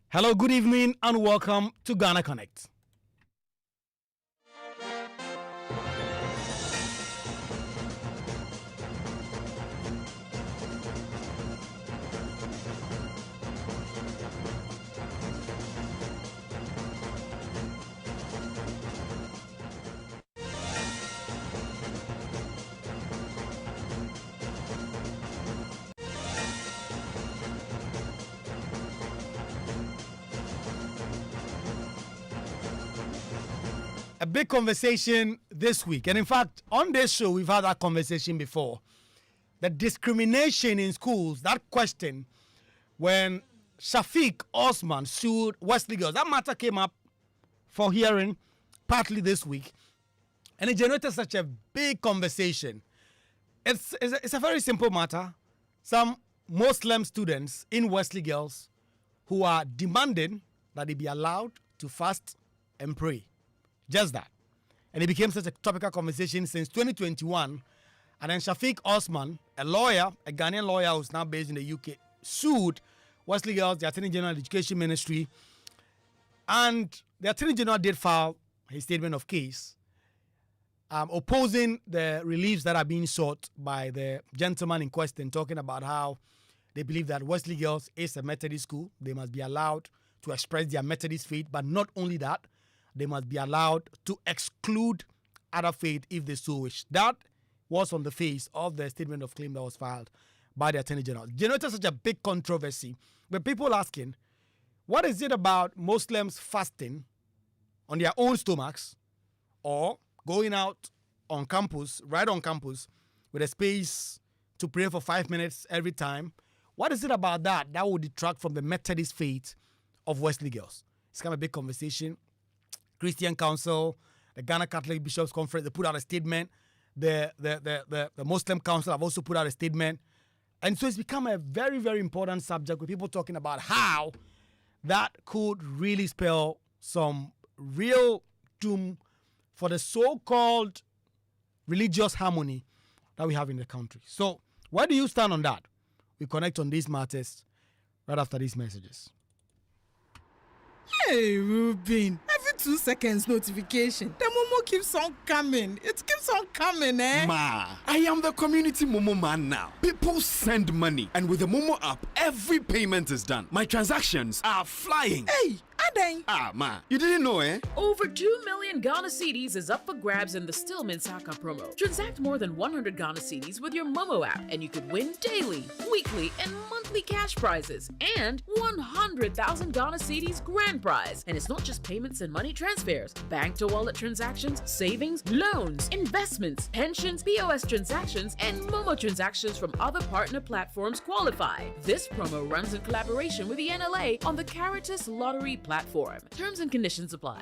Hello, good evening, and welcome to Ghana Connect. A big conversation this week, and in fact, on this show, we've had that conversation before. The discrimination in schools, that question, when Shafiq Osman sued Wesley Girls, that matter came up for hearing partly this week, and it generated such a big conversation. It's a very simple matter. Some Muslim students in Wesley Girls who are demanding that they be allowed to fast and pray. Just that. And it became such a topical conversation since 2021. And then Shafiq Osman, a lawyer, a Ghanaian lawyer who's now based in the UK, sued Wesley Girls, the Attorney General Education Ministry. And the Attorney General did file his statement of case, opposing the reliefs that are being sought by the gentleman in question, talking about how they believe that Wesley Girls is a Methodist school. They must be allowed to express their Methodist faith, but not only that, they must be allowed to exclude other faith if they so wish. That was on the face of the statement of claim that was filed by the Attorney General. Generated such a big controversy, with people asking, what is it about Muslims fasting on their own stomachs or going out on campus, right on campus, with a space to pray for 5 minutes every time? What is it about that would detract from the Methodist faith of Wesley Girls? It's kind of a big conversation. Christian Council, the Ghana Catholic Bishops Conference, they put out a statement. The Muslim Council have also put out a statement. And so it's become a very, very important subject with people talking about how that could really spell some real doom for the so-called religious harmony that we have in the country. So where do you stand on that? We connect on these matters right after these messages. Hey, Ruben. Every 2 seconds notification. The Momo keeps on coming. It keeps on coming, eh? Ma, I am the community Momo man now. People send money, and with the Momo app, every payment is done. My transactions are flying. Hey, Adeng. Ah, ma, you didn't know, eh? Over 2 million Ghana cedis is up for grabs in the Stillman Saka promo. Transact more than 100 Ghana cedis with your Momo app, and you could win daily, weekly, and monthly cash prizes, and 100,000 Ghana cedis grand prize. And it's not just payments and money transfers. Bank to wallet transactions, savings, loans, investments, pensions, POS transactions, and Momo transactions from other partner platforms qualify. This promo runs in collaboration with the NLA on the Caritas Lottery platform. Terms and conditions apply.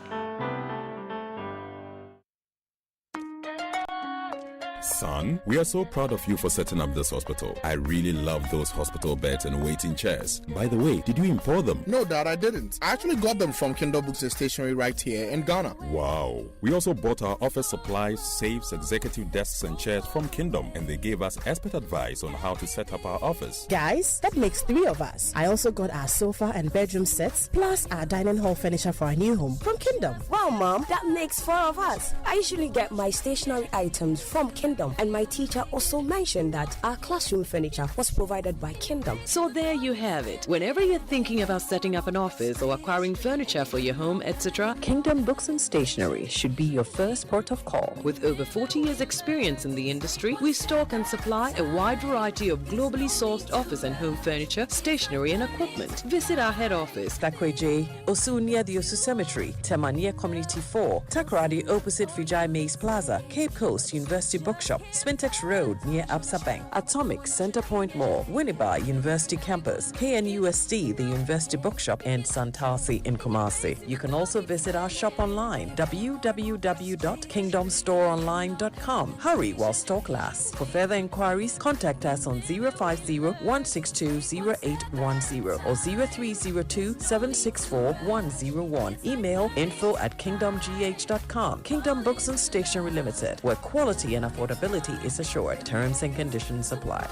Son, we are so proud of you for setting up this hospital. I really love those hospital beds and waiting chairs. By the way, did you import them? No, Dad, I didn't. I actually got them from Kingdom Books and Stationery right here in Ghana. Wow. We also bought our office supplies, safes, executive desks and chairs from Kingdom, and they gave us expert advice on how to set up our office. Guys, that makes 3 of us. I also got our sofa and bedroom sets, plus our dining hall furniture for our new home from Kingdom. Wow, Mom, that makes 4 of us. I usually get my stationery items from Kingdom, and my teacher also mentioned that our classroom furniture was provided by Kingdom. So there you have it. Whenever you're thinking about setting up an office or acquiring furniture for your home, etc., Kingdom Books and Stationery should be your first port of call. With over 40 years experience in the industry, we stock and supply a wide variety of globally sourced office and home furniture, stationery and equipment. Visit our head office, Takweje, Osu near the Osu Cemetery, Temania Community 4, Takrady opposite Vijay Mays Plaza, Cape Coast University Bookshop, Spintex Road near Absa Bank, Atomic Center Point Mall, Winneba University Campus, KNUST, the University Bookshop, and Santasi in Kumasi. You can also visit our shop online, www.kingdomstoreonline.com. Hurry while stock lasts. For further inquiries, contact us on 050-162-0810 or 0302-764-101. Email info@kingdomgh.com. Kingdom Books and Stationery Limited, where quality and affordability is assured. Terms and conditions apply.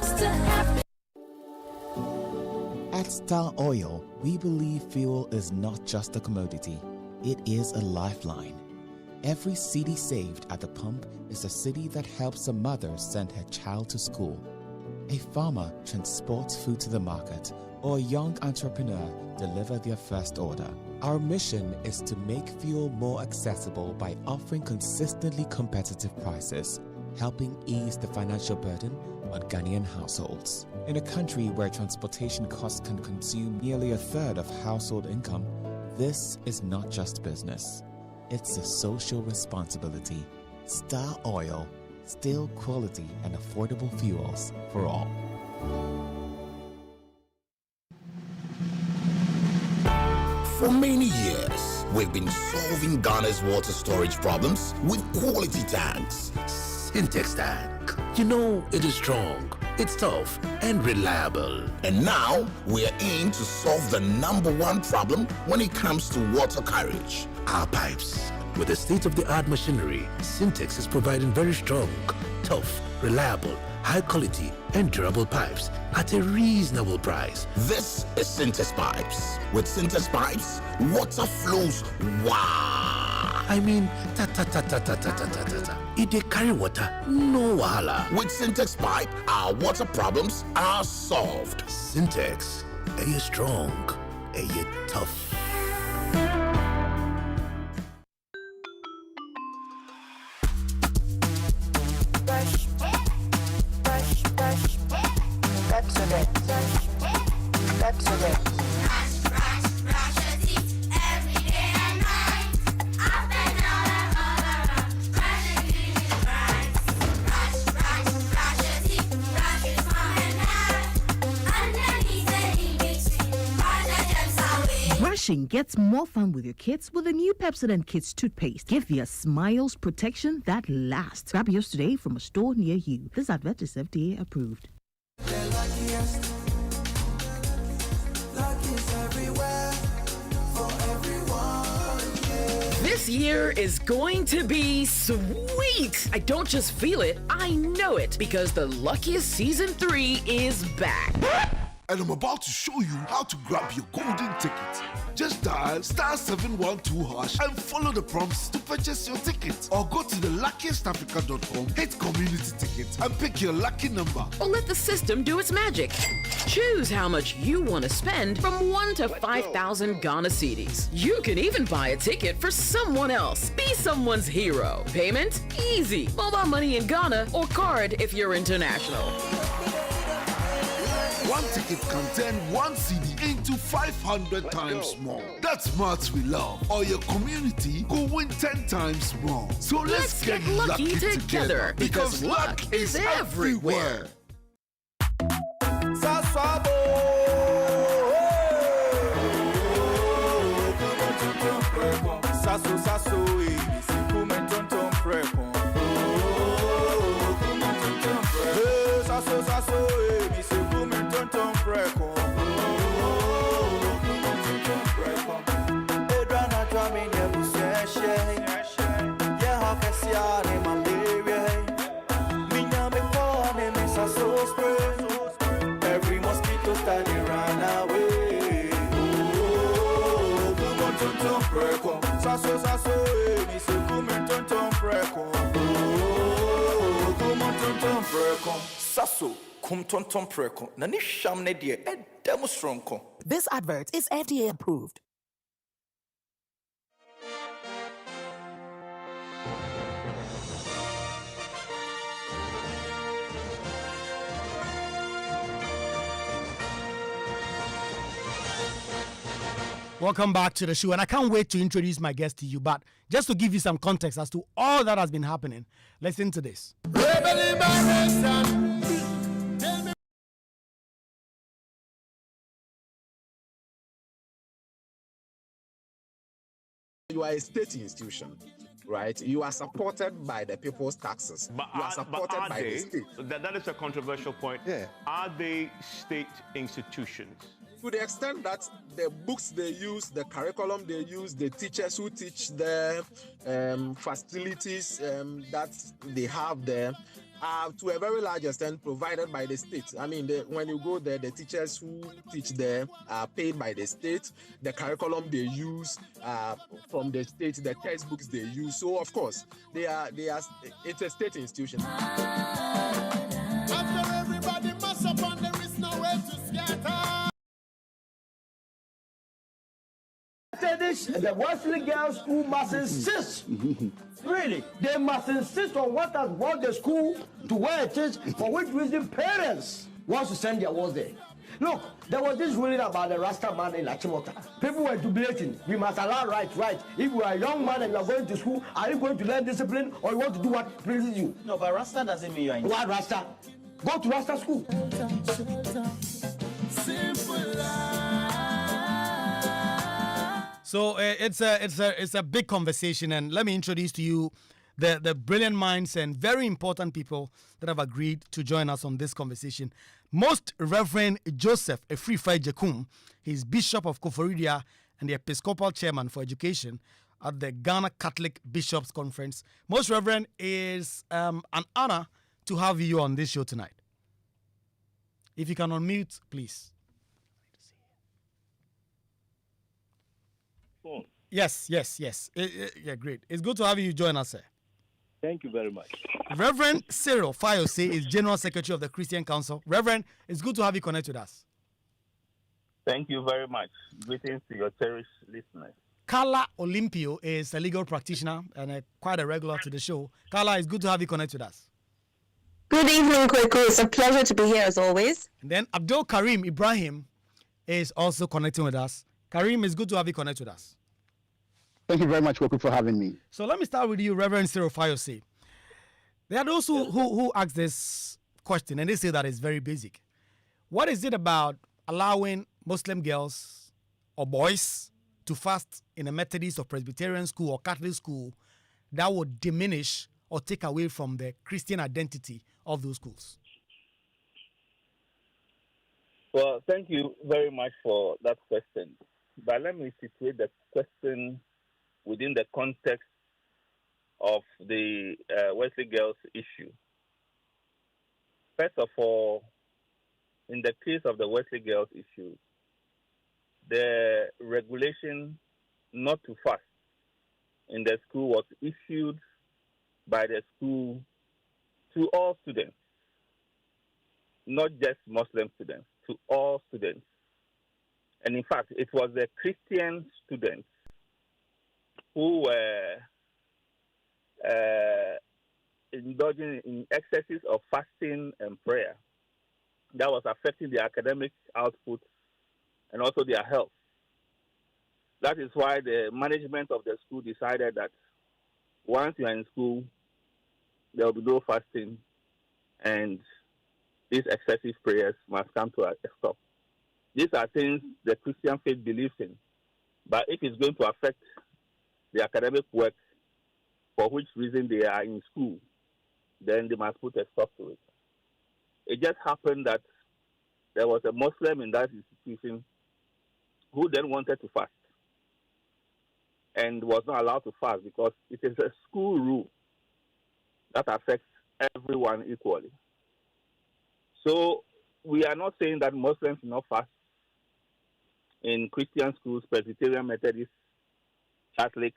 At Star Oil, we believe fuel is not just a commodity, it is a lifeline. Every cedi saved at the pump is a cedi that helps a mother send her child to school. A farmer transports food to the market, or a young entrepreneur deliver their first order. Our mission is to make fuel more accessible by offering consistently competitive prices, helping ease the financial burden on Ghanaian households. In a country where transportation costs can consume nearly a third of household income, this is not just business. It's a social responsibility. Star Oil, still quality and affordable fuels for all. For many years, we've been solving Ghana's water storage problems with quality tanks. Syntex tank. You know, it is strong, it's tough, and reliable. And now, we are in to solve the #1 problem when it comes to water carriage: our pipes. With the state-of-the-art machinery, Syntex is providing very strong, tough, reliable, high quality, and durable pipes at a reasonable price. This is Syntex Pipes. With Syntex Pipes, water flows wow. I mean, ta-ta-ta-ta-ta-ta-ta-ta-ta. If they carry water, no wahala. With Syntex Pipe, our water problems are solved. Syntex, are you strong? Are you tough? Brushing gets more fun with your kids with the new Pepsodent Kids toothpaste. Give your smiles protection that lasts. Grab yours today from a store near you. This advert is FDA approved. This year is going to be sweet. I don't just feel it, I know it, because the Luckiest Season 3 is back. And I'm about to show you how to grab your golden ticket. Just dial *712# and follow the prompts to purchase your ticket. Or go to theluckiestafrica.com, hit community tickets, and pick your lucky number. Or let the system do its magic. Choose how much you want to spend from 1 to 5,000 Ghana cedis. You can even buy a ticket for someone else. Be someone's hero. Payment? Easy. Mobile money in Ghana or card if you're international. One ticket can turn 1 CD into 500 times more. That's smarts we love. Or your community will win 10 times more. So let's get lucky together because luck is everywhere. Every mosquito standing run away. Oh, come on, tonton preko. Sasso, mi se come tonton preko. Oh, come on, tonton preko. Sasso, come tonton preko. Nani sham ne die, demo stronko. This advert is FDA approved. Welcome back to the show, and I can't wait to introduce my guest to you, but just to give you some context as to all that has been happening, listen to this. You are a state institution, right? You are supported by the people's taxes. You are supported by the state. That is a controversial point. Yeah. Are they state institutions? To the extent that the books they use, the curriculum they use, the teachers who teach the facilities that they have there are to a very large extent provided by the state. I mean, when you go there, the teachers who teach there are paid by the state. The curriculum they use from the state, the textbooks they use. So of course, it's a state institution. After everybody must up on, there is no way to scatter. The Wesley Girls School must insist, really, they must insist on what has brought the school to where it is, for which reason parents want to send their words there. Look, there was this ruling about the Rasta man in Achimota. People were jubilating. We must allow right. If you are a young man and you are going to school, are you going to learn discipline or you want to do what pleases you? No, but Rasta doesn't mean you are in. What Rasta? Go to Rasta school. So it's a big conversation, and let me introduce to you the brilliant minds and very important people that have agreed to join us on this conversation. Most Reverend Joseph Efrifa Jekum, he's Bishop of Koforidua and the Episcopal Chairman for Education at the Ghana Catholic Bishops Conference. Most Reverend, is an honor to have you on this show tonight. If you can unmute, please. Yes. Yeah, great. It's good to have you join us, sir. Thank you very much. Reverend Cyril Fayose is General Secretary of the Christian Council. Reverend, it's good to have you connect with us. Thank you very much. Greetings to your cherished listeners. Carla Olympio is a legal practitioner and quite a regular to the show. Carla, it's good to have you connect with us. Good evening, Kwaku. It's a pleasure to be here as always. And then Abdul Karim Ibrahim is also connecting with us. Karim, it's good to have you connect with us. Thank you very much, Kwaku, for having me. So let me start with you, Reverend Cyril Fayose. There are those who ask this question, and they say that it's very basic. What is it about allowing Muslim girls or boys to fast in a Methodist or Presbyterian school or Catholic school that would diminish or take away from the Christian identity of those schools? Well, thank you very much for that question. But let me situate the question within the context of the Wesley Girls issue. First of all, in the case of the Wesley Girls issue, the regulation not to fast in the school was issued by the school to all students, not just Muslim students, to all students. And in fact, it was the Christian students who were indulging in excesses of fasting and prayer that was affecting their academic output and also their health. That is why the management of the school decided that once you are in school, there will be no fasting and these excessive prayers must come to a stop. These are things the Christian faith believes in. But if it's going to affect the academic work for which reason they are in school, then they must put a stop to it. It just happened that there was a Muslim in that institution who then wanted to fast and was not allowed to fast because it is a school rule that affects everyone equally. So we are not saying that Muslims do not fast in Christian schools, Presbyterian, Methodist, Catholic.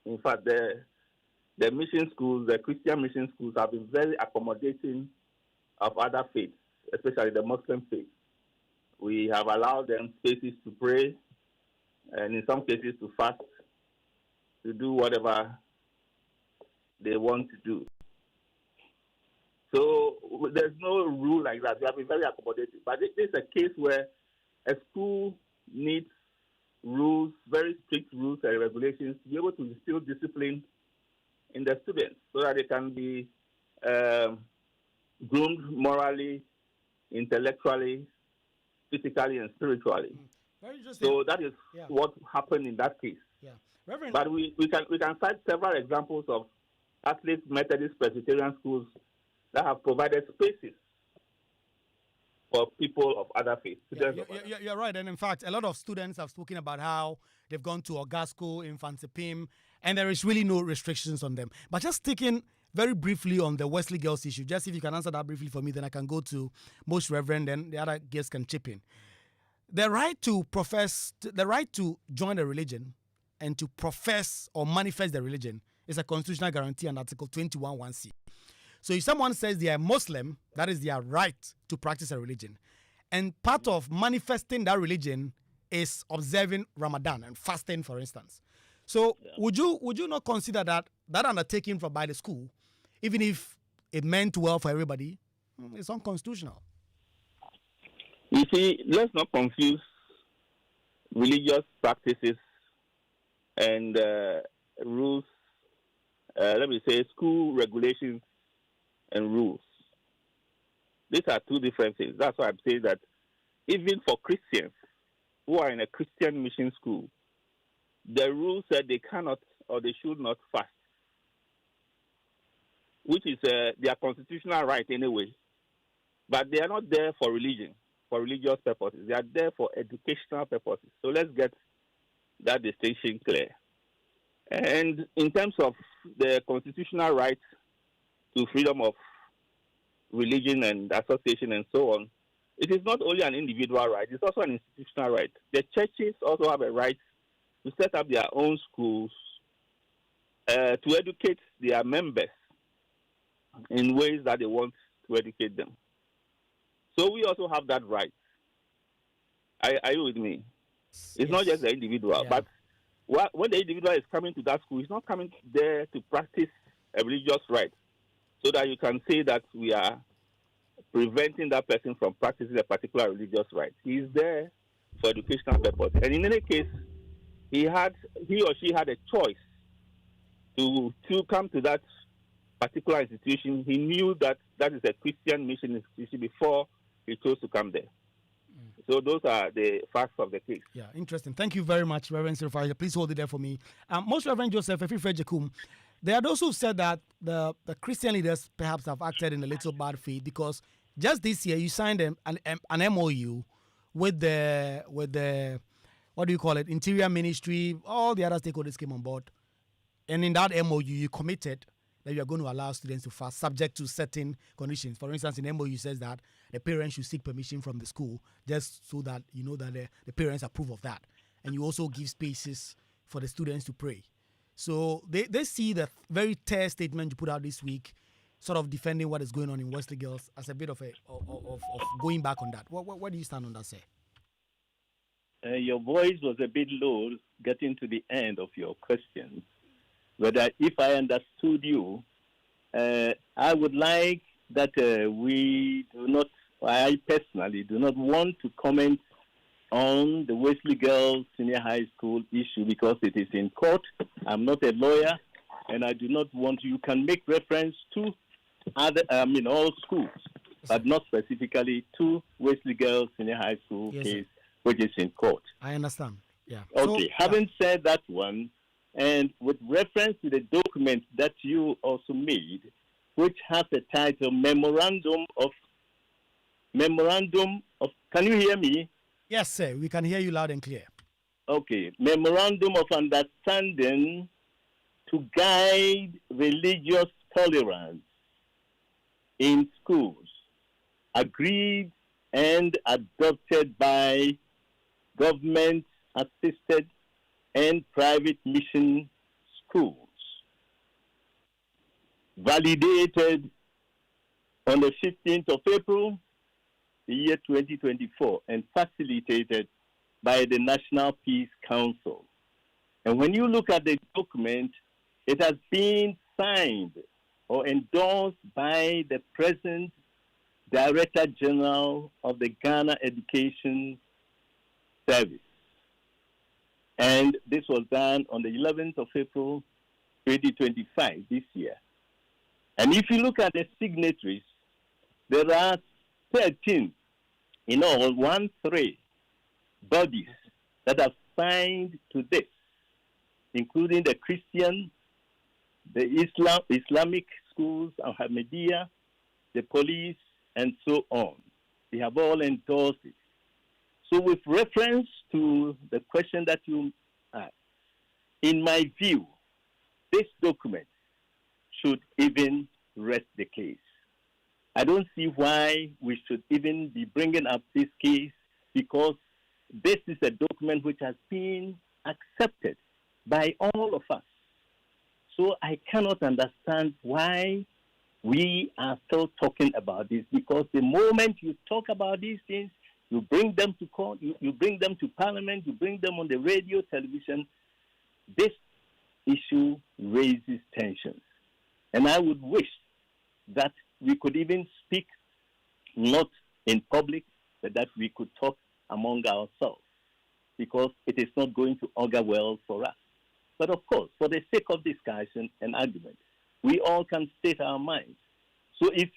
In fact, the mission schools, the Christian mission schools have been very accommodating of other faiths, especially the Muslim faith. We have allowed them spaces to pray and in some cases to fast, to do whatever they want to do. So there's no rule like that. We have been very accommodating. But this is a case where a school needs rules, very strict rules and regulations to be able to instill discipline in the students so that they can be groomed morally, intellectually, physically, and spiritually. So that is what happened in that case. Yeah. Reverend, but we can cite several examples of Catholic, Methodist, Presbyterian schools that have provided spaces for people of other faiths. You're right. And in fact, a lot of students have spoken about how they've gone to Ogasco, Infantipim, and there is really no restrictions on them. But just taking very briefly on the Wesley Girls issue. Just if you can answer that briefly for me, then I can go to Most Reverend, and the other guests can chip in. The right to join a religion and to profess or manifest the religion is a constitutional guarantee under Article 21(1)(c). So if someone says they are Muslim, that is their right to practice a religion. And part of manifesting that religion is observing Ramadan and fasting, for instance. So would you not consider that undertaking by the school, even if it meant well for everybody, it's unconstitutional? You see, let's not confuse religious practices and rules, let me say school regulations and rules. These are two different things. That's why I'm saying that even for Christians who are in a Christian mission school, the rule said they cannot or they should not fast, which is their constitutional right anyway. But they are not there for religion, for religious purposes. They are there for educational purposes. So let's get that distinction clear. And in terms of the constitutional right to freedom of religion and association and so on, it is not only an individual right, it's also an institutional right. The churches also have a right to set up their own schools to educate their members in ways that they want to educate them. So we also have that right. Are you with me? It's not just the individual, but when the individual is coming to that school, he's not coming there to practice a religious right, so that you can say that we are preventing that person from practicing a particular religious right. He's there for educational purposes. And in any case, he or she had a choice to come to that particular institution. He knew that is a Christian mission institution before he chose to come there. So those are the facts of the case. Yeah, interesting. Thank you very much, Reverend Sirfaja. Please hold it there for me. Most Reverend Joseph Efifrejekum, there are those who said that the Christian leaders perhaps have acted in a little bad faith, because just this year you signed an MOU with the what do you call it, Interior Ministry. All the other stakeholders came on board, and in that MOU you committed that you are going to allow students to fast subject to certain conditions. For instance, in MOU says that the parents should seek permission from the school, just so that you know that the parents approve of that. And you also give spaces for the students to pray. So they see the very tear statement you put out this week, sort of defending what is going on in Wesley Girls, as a bit of going back on that. Where do you stand on that, sir? Your voice was a bit low getting to the end of your question. But if I understood you, I would like that I personally do not want to comment on the Wesley Girls Senior High School issue because it is in court. I'm not a lawyer, and I do not want to. You can make reference to all schools, but not specifically to Wesley Girls Senior High School case, which is in court. I understand. Yeah. Okay. Having said that one, and with reference to the document that you also made, which has a title Memorandum of. Can you hear me? Yes, sir. We can hear you loud and clear. Okay. Memorandum of Understanding to guide religious tolerance in schools, agreed and adopted by government-assisted and private mission schools, validated on the 15th of April, the year 2024, and facilitated by the National Peace Council. And when you look at the document, it has been signed or endorsed by the present Director General of the Ghana Education Service. And this was done on the 11th of April, 2025, this year. And if you look at the signatories, there are 13 in all, 13 bodies that have signed to this, including the Christian, the Islamic schools, Ahmadiyya, the police, and so on. They have all endorsed it. So with reference to the question that you asked, in my view, this document should even rest the case. I don't see why we should even be bringing up this case, because this is a document which has been accepted by all of us. So I cannot understand why we are still talking about this, because the moment you talk about these things, you bring them to court, you bring them to parliament, you bring them on the radio, television, this issue raises tensions. And I would wish that we could even speak not in public, but that we could talk among ourselves, because it is not going to augur well for us. But of course, for the sake of discussion and argument, we all can state our minds. So if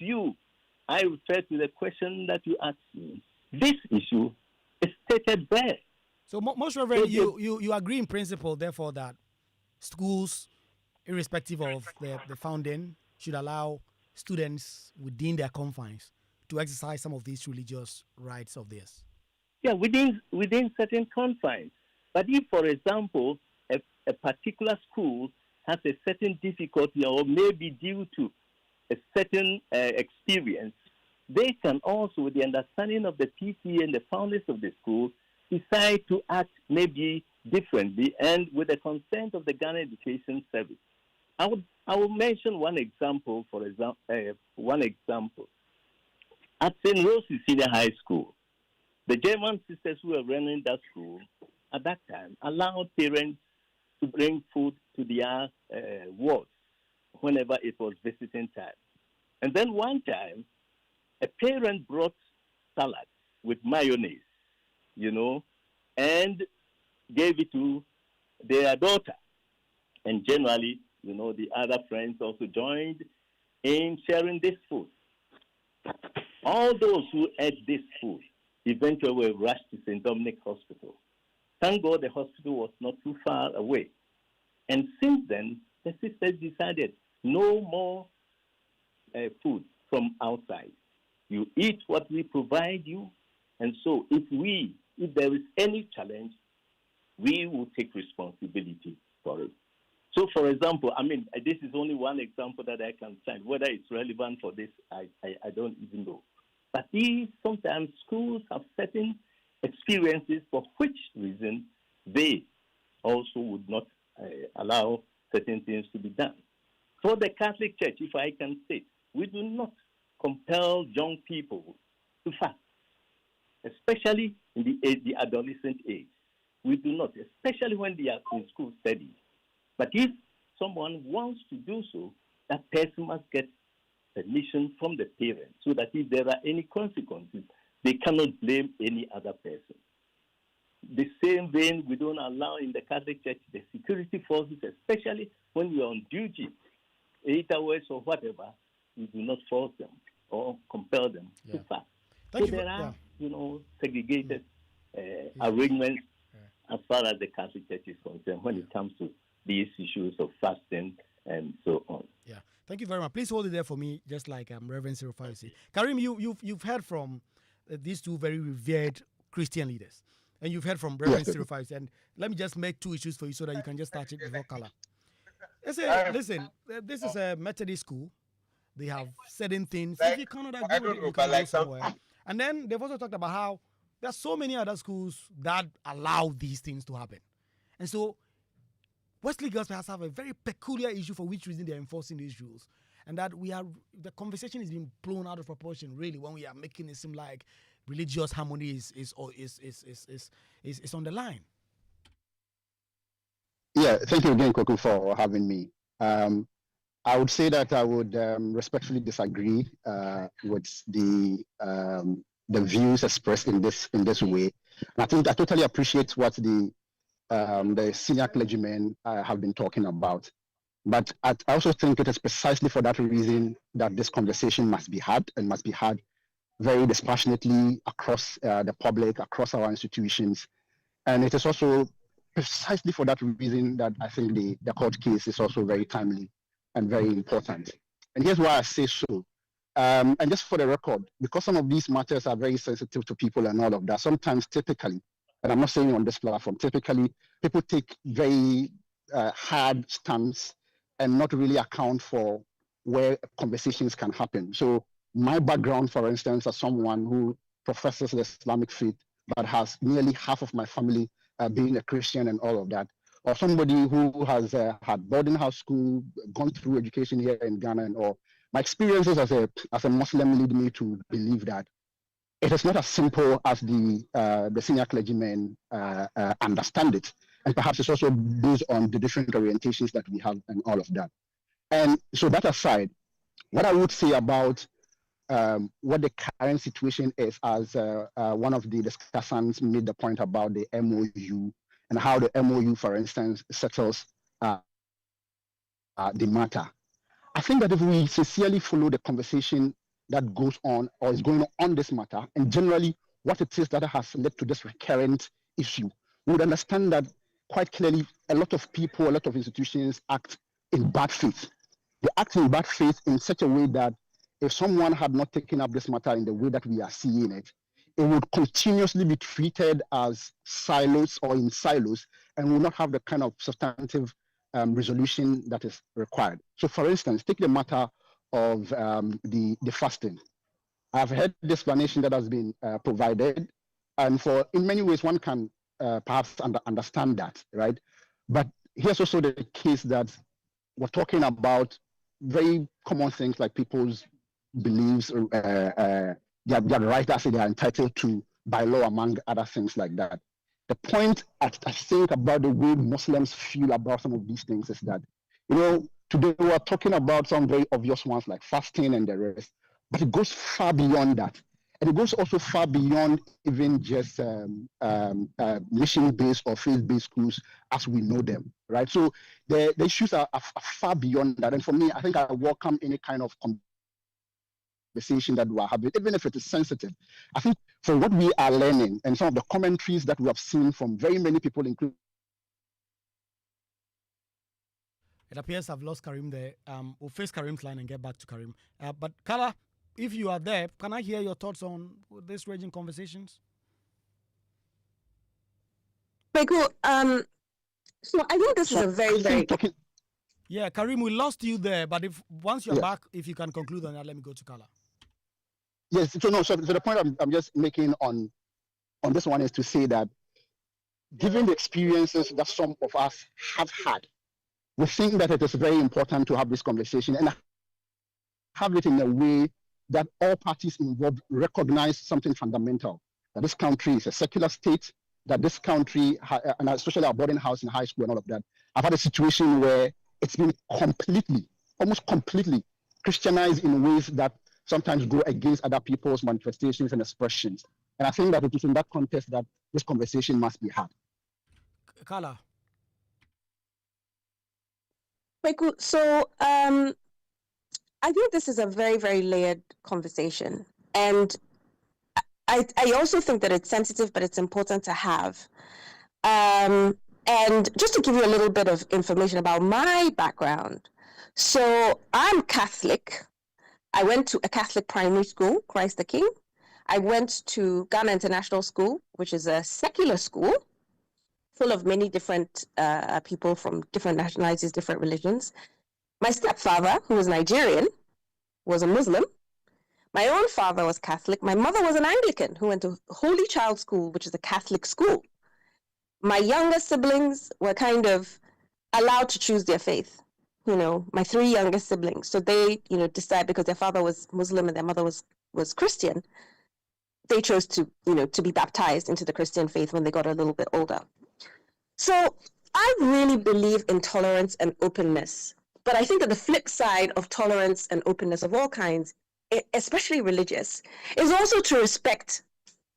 I refer to the question that you asked me, this issue is stated there. So most Reverend, you agree in principle, therefore, that schools, irrespective of the founding, should allow students within their confines to exercise some of these religious rights of theirs? Yeah, within certain confines. But if, for example, a particular school has a certain difficulty, or maybe due to a certain experience, they can also, with the understanding of the PTA and the founders of the school, decide to act maybe differently and with the consent of the Ghana Education Service. I will mention one example. At St. Rose's Senior High School, the German sisters who were running that school at that time allowed parents to bring food to their wards whenever it was visiting time. And then one time, a parent brought salad with mayonnaise, and gave it to their daughter. And generally, the other friends also joined in sharing this food. All those who ate this food eventually were rushed to St. Dominic Hospital. Thank God the hospital was not too far away. And since then, the sisters decided no more food from outside. You eat what we provide you. And so if there is any challenge, we will take responsibility for it. So, for example, this is only one example that I can cite. Whether it's relevant for this, I don't even know. But sometimes schools have certain experiences for which reason they also would not allow certain things to be done. For the Catholic Church, if I can say, we do not compel young people to fast, especially in the adolescent age. We do not, especially when they are in school studies. But if someone wants to do so, that person must get permission from the parents, so that if there are any consequences, they cannot blame any other person. The same vein, we don't allow in the Catholic Church the security forces, especially when you are on duty, 8 hours or whatever, we do not force them or compel them to fast. There are, segregated arrangements as far as the Catholic Church is concerned when it comes to these issues of fasting and so on. Yeah, thank you very much. Please hold it there for me, just like Reverend Cyril Fayose. Karim, you've heard from these two very revered Christian leaders, and you've heard from Reverend Cyril Fayose. And let me just make two issues for you so that you can just touch it before color. Listen, this is a Methodist school. They have certain things. If you cannot agree with it, you can go somewhere. And then they've also talked about how there are so many other schools that allow these things to happen. And so Wesley Girls perhaps have a very peculiar issue for which reason they're enforcing these rules. And that the conversation is being blown out of proportion, really, when we are making it seem like religious harmony is on the line. Yeah, thank you again, Kwaku, for having me. I would say that I would respectfully disagree with the views expressed in this way. And I think I totally appreciate what the senior clergymen have been talking about. But I also think it is precisely for that reason that this conversation must be had, and must be had very dispassionately across the public, across our institutions. And it is also precisely for that reason that I think the court case is also very timely and very important. And here's why I say so. And just for the record, because some of these matters are very sensitive to people and all of that, sometimes typically, and I'm not saying on this platform, typically people take very hard stance and not really account for where conversations can happen. So my background, for instance, as someone who professes the Islamic faith, but has nearly half of my family being a Christian and all of that, or somebody who has had boarding house school, gone through education here in Ghana and all, my experiences as a Muslim lead me to believe that it is not as simple as the senior clergymen understand it. And perhaps it's also based on the different orientations that we have and all of that. And so that aside, what I would say about what the current situation is, as one of the discussants made the point about the MOU and how the MOU, for instance, settles the matter. I think that if we sincerely follow the conversation that goes on or is going on this matter, and generally what it is that has led to this recurrent issue, we would understand that quite clearly a lot of people, a lot of institutions act in bad faith. They act in bad faith in such a way that if someone had not taken up this matter in the way that we are seeing it, it would continuously be treated as silos or in silos and will not have the kind of substantive resolution that is required. So for instance, take the matter of the fasting. I've heard the explanation that has been provided, and in many ways one can perhaps understand that, right? But here's also the case that we're talking about very common things like people's beliefs, their right that they are entitled to by law, among other things like that. The point I think about the way Muslims feel about some of these things is that, today we are talking about some very obvious ones like fasting and the rest, but it goes far beyond that. And it goes also far beyond even just mission-based or faith-based schools as we know them, right? So the issues are far beyond that. And for me, I think I welcome any kind of conversation that we are having, even if it is sensitive. I think for what we are learning and some of the commentaries that we have seen from very many people, including it appears I've lost Karim there. We'll face Karim's line and get back to Karim. But Kala, if you are there, can I hear your thoughts on these raging conversations? Kwaku, so I think this is a very, very... Yeah, Karim, we lost you there, but once you're back, if you can conclude on that, let me go to Kala. Yes, so the point I'm just making on this one is to say that given the experiences that some of us have had, we think that it is very important to have this conversation and have it in a way that all parties involved recognize something fundamental, that this country is a secular state, that this country, and especially our boarding house in high school and all of that, I've had a situation where it's been almost completely Christianized in ways that sometimes go against other people's manifestations and expressions. And I think that it is in that context that this conversation must be had. Kala. Kwaku, so I think this is a very, very layered conversation. And I also think that it's sensitive, but it's important to have. And just to give you a little bit of information about my background. So I'm Catholic. I went to a Catholic primary school, Christ the King. I went to Ghana International School, which is a secular school full of many different people from different nationalities, different religions. My stepfather, who was Nigerian, was a Muslim. My own father was Catholic. My mother was an Anglican who went to Holy Child School, which is a Catholic school. My younger siblings were kind of allowed to choose their faith. My three youngest siblings. So they, decide, because their father was Muslim and their mother was Christian, they chose to be baptized into the Christian faith when they got a little bit older. So I really believe in tolerance and openness. But I think that the flip side of tolerance and openness of all kinds, especially religious, is also to respect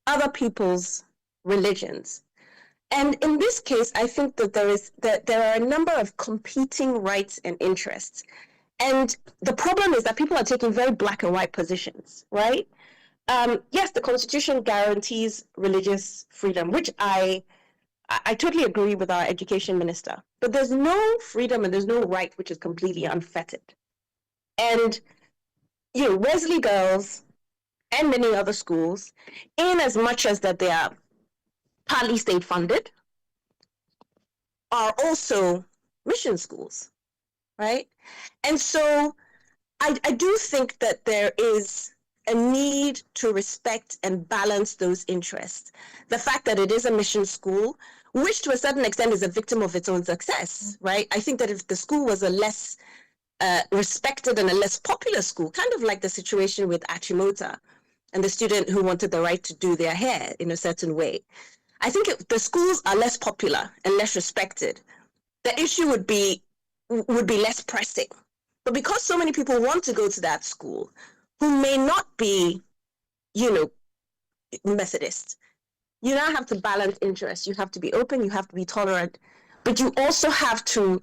other people's religions. And in this case, I think that there are a number of competing rights and interests. And the problem is that people are taking very black and white positions, right? Yes, the Constitution guarantees religious freedom, which I totally agree with our education minister. But there's no freedom and there's no right which is completely unfettered. And Wesley Girls and many other schools, in as much as that they are partly state funded, are also mission schools, right? And so I do think that there is a need to respect and balance those interests. The fact that it is a mission school, which to a certain extent is a victim of its own success, right? I think that if the school was a less respected and a less popular school, kind of like the situation with Achimota and the student who wanted the right to do their hair in a certain way. I think if the schools are less popular and less respected, the issue would be less pressing. But because so many people want to go to that school who may not be, Methodist, you now have to balance interests. You have to be open, you have to be tolerant, but you also have to,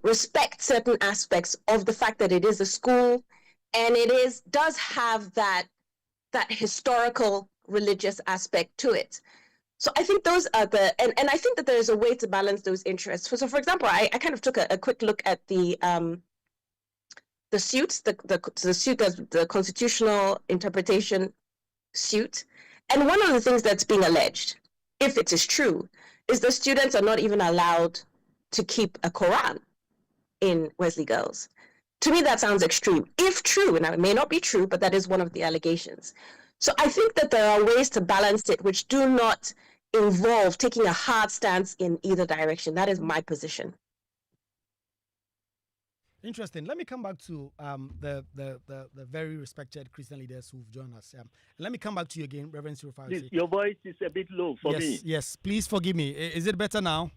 respect certain aspects of the fact that it is a school and does have that historical religious aspect to it. So I think those are and I think that there is a way to balance those interests. So for example, I kind of took a quick look at the suit, the suit, the constitutional interpretation suit. And one of the things that's being alleged, if it is true, is the students are not even allowed to keep a Quran in Wesley Girls. To me, that sounds extreme. If true, and it may not be true, but that is one of the allegations. So I think that there are ways to balance it which do not involve taking a hard stance in either direction. That is my position. Interesting. Let me come back to the very respected Christian leaders who've joined us. Let me come back to you again, Reverend Sirofar. Your voice is a bit low for me. Yes, please forgive me. Is it better now?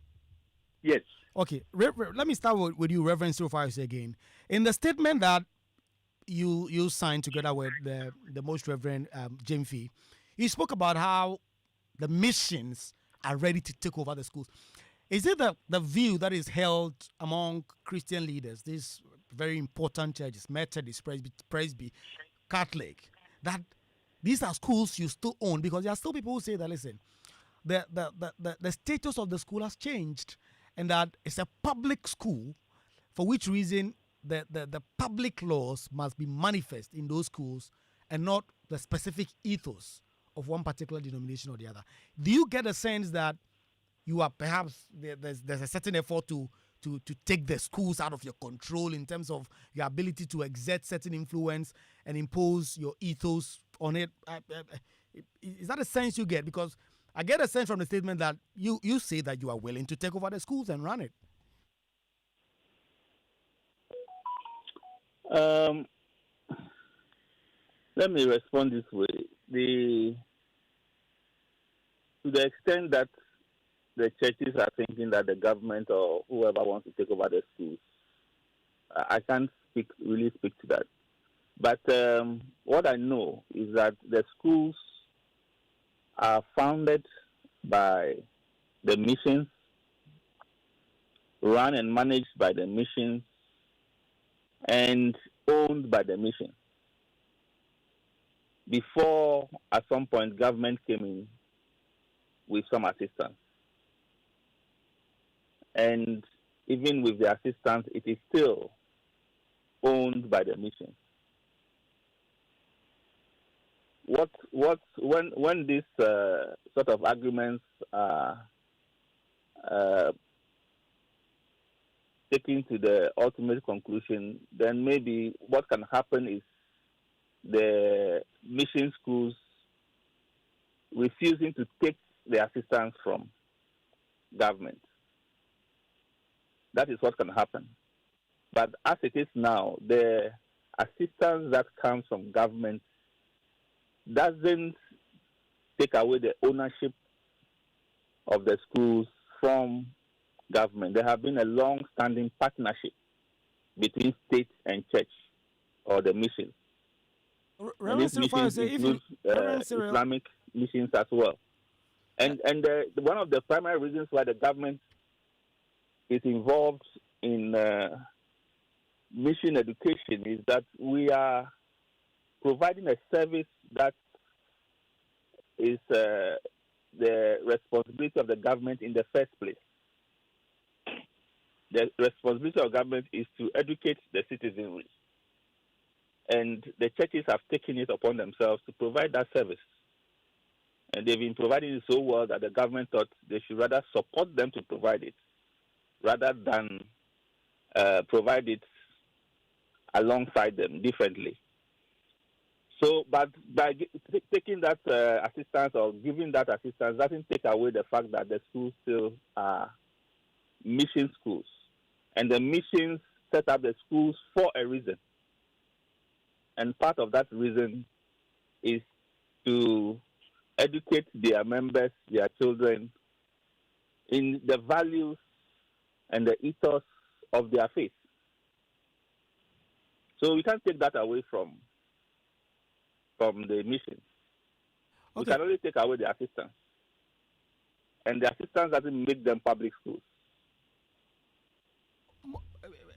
Yes. Okay. Let me start with you, Reverend Sirofar, again. In the statement that you signed together with the Most Reverend Jim Fee, you spoke about how the missions are ready to take over the schools. Is it the view that is held among Christian leaders, these very important churches, Methodist, Presby, Catholic, that these are schools you still own? Because there are still people who say that, listen, the status of the school has changed and that it's a public school, for which reason the public laws must be manifest in those schools and not the specific ethos of one particular denomination or the other. Do you get a sense that you are perhaps there's a certain effort to take the schools out of your control in terms of your ability to exert certain influence and impose your ethos on it? Is that a sense you get? Because I get a sense from the statement that you say that you are willing to take over the schools and run it. Let me respond this way. To the extent that the churches are thinking that the government or whoever wants to take over the schools, I can't really speak to that. But what I know is that the schools are founded by the missions, run and managed by the missions, and owned by the mission. Before, at some point, government came in with some assistance. And even with the assistance, it is still owned by the mission. When these sort of arguments are taken to the ultimate conclusion, then maybe what can happen is the mission schools refusing to take the assistance from government. That is what can happen. But as it is now, the assistance that comes from government doesn't take away the ownership of the schools from government. There have been a long-standing partnership between state and church or the mission. Reverend Cyril, Islamic missions as well. And one of the primary reasons why the government is involved in mission education is that we are providing a service that is the responsibility of the government in the first place. The responsibility of government is to educate the citizenry. And the churches have taken it upon themselves to provide that service. And they've been providing it so well that the government thought they should rather support them to provide it rather than provide it alongside them differently. So, but by taking that assistance or giving that assistance doesn't take away the fact that the schools still are mission schools. And the missions set up the schools for a reason. And part of that reason is to educate their members, their children, in the values and the ethos of their faith. So we can't take that away from the mission. Okay. We can only take away the assistance. And the assistance doesn't make them public schools.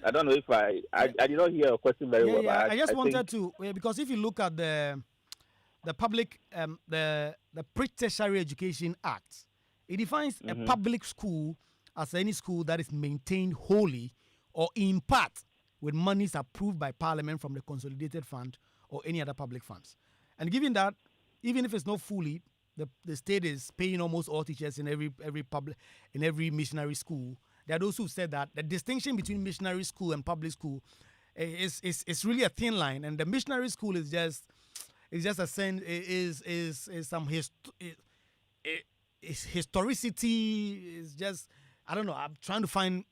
I don't know if I did not hear your question very well. Yeah, I just wanted to, because if you look at the public, the Pre-Tertiary Education Act, it defines a public school as any school that is maintained wholly or in part with monies approved by Parliament from the Consolidated Fund or any other public funds. And given that, even if it's not fully, the state is paying almost all teachers in every missionary school. There are those who said that the distinction between missionary school and public school is really a thin line, and the missionary school is just a sense is some historicity. Is just, I don't know. I'm trying to find